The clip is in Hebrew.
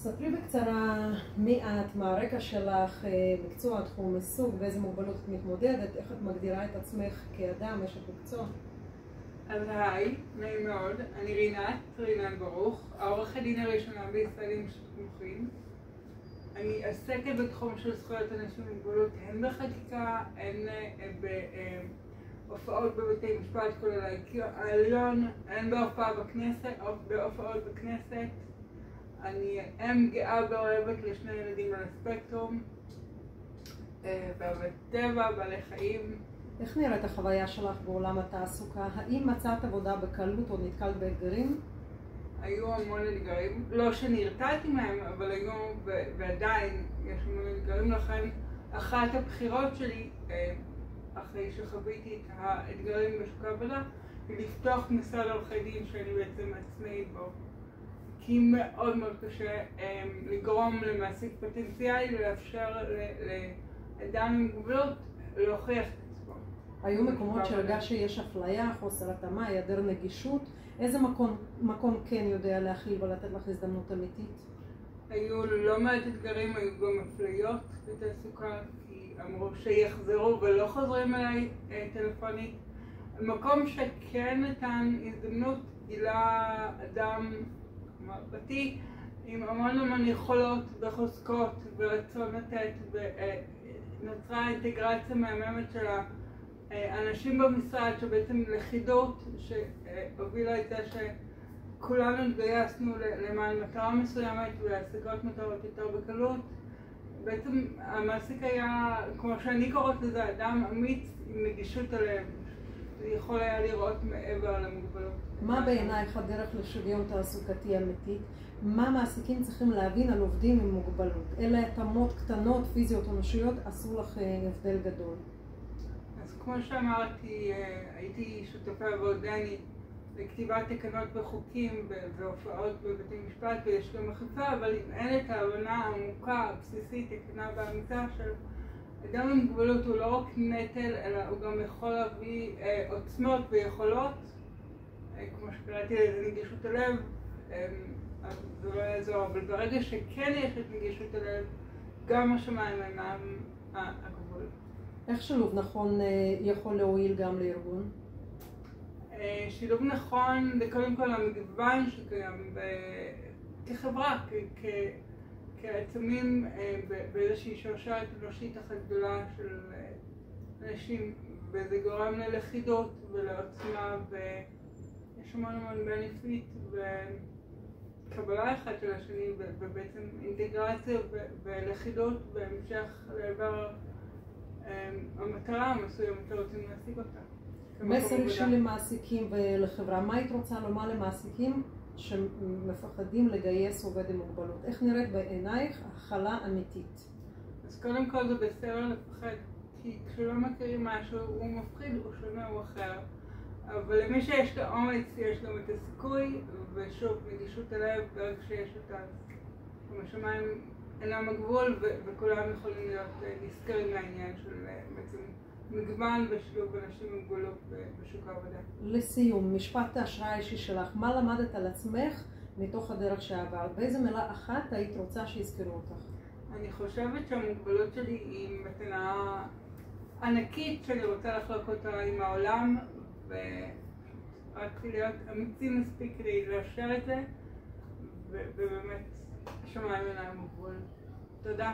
ספרי בקצרה מי את, מה הרקע שלך, מקצוע, תחום עיסוק, באיזה מוגבלות את מתמודדת, איך את מגדירה את עצמך כאדם, אשת מקצוע? אז היי, נעים מאוד, אני רינת ברוך, העורכת דין הראשונה בישראל עם שוק מוחין. אני עסקת בתחום של זכויות אנשים עם מוגבלות הן בחקיקה, הן בהופעות בבתי משפט כולל העליון, הן בהופעות בכנסת. אני אם גאה ואוהבת לשני ילדים על הספקטרום, באוהבת טבע, בעלי חיים. איך נראית החוויה שלך בעולם התעסוקה? האם מצאת עבודה בקלות או נתקלת באתגרים? היו המון אתגרים, לא שנרתעתי מהם, אבל היו ועדיין יש המון אתגרים. לכן אחת הבחירות שלי, אחרי שחוויתי את האתגרים בשוק העבודה, היא לפתוח משרד עורכי דין שאני בעצם עצמאית בו. כי מאוד מאוד קשה לגרום למעסיק פוטנציאלי ולאפשר לאדם עם מוגבלות להוכיח את עצמו. היו מקומות שהרגשת שיש אפליה, חוסר התאמה, היעדר נגישות? איזה מקום כן יודע להכיל ולתת לך הזדמנות אמיתית? היו לא מעט אתגרים, היו גם אפליות בתעסוקה, כי אמרו שיחזרו ולא חוזרים אליי טלפונית. מקום שכן נתן הזדמנות, גילה אדם מרפתי עם המון יכולות וחוזקות ורצון לתת, ונוצרה אינטגרציה מהממת של האנשים במשרד, שבעצם לכידות שהובילה את זה שכולנו התגייסנו למען מטרה מסוימת ולהשיגות מטרות יותר בקלות. בעצם המעסיק היה, כמו שאני קוראת לזה, אדם אמיץ עם נגישות הלב, יכול היה לראות מעבר למוגבלות. מה בעינייך הדרך לשוויון תעסוקתי אמיתית? מה מעסיקים צריכים להבין על עובדים עם מוגבלות? אלה התאמות קטנות, פיזיות או נשיות, עשו לך הבדל גדול. אז כמו שאמרתי, הייתי שותפה ועודני לכתיבת תקנות וחוקים והופעות בבתי משפט, ויש גם אכיפה, אבל אם אין את ההבנה העמוקה, הבסיסית, הכנה והאמיצה של אדם עם מוגבלות הוא לא רק נטל, אלא הוא גם יכול להביא עוצמות ויכולות, כמו שקראתי לזה נגישות הלב, אז זה לא יעזור, אבל ברגע שכן יש את נגישות הלב, גם השמיים אינם הגבול. איך שילוב נכון יכול להועיל גם לארגון? שילוב נכון זה קודם כל המגוון שקיים כחברה, כעצמים באיזושהי שרשרת אנושית אחת גדולה של אנשים, וזה גורם ללכידות ולעוצמה, ויש המון בנפיט וקבלה אחד של השני, ובעצם אינטגרציה ולכידות בהמשך לעבר המטרה המסוימת שרוצים להשיג אותה. מסר אישי למעסיקים ולחברה, מה היית רוצה לומר למעסיקים שמפחדים לגייס עובד עם מוגבלות? איך נראית בעינייך הכלה אמיתית? אז קודם כל זה בסדר לפחד, כי כשלא מכירים משהו הוא מפחיד, הוא שונה, הוא אחר. אבל למי שיש את האומץ יש גם את הסיכוי, ושוב, נגישות הלב, ברגע שיש אותה, השמיים אינם הגבול, וכולם יכולים להיות נזכרים מהעניין של בעצם מגוון ושילוב אנשים עם מוגבלות בשוק העבודה. לסיום, משפט ההשראה האישי שלך, מה למדת על עצמך מתוך הדרך שעברת? באיזה מילה אחת היית רוצה שיזכרו אותך? אני חושבת שהמוגבלות שלי היא מתנה ענקית שאני רוצה לחלוק אותה עם העולם, ורק להיות אמיצים מספיק כדי לאפשר את זה, ובאמת השמיים אינם הגבול. תודה.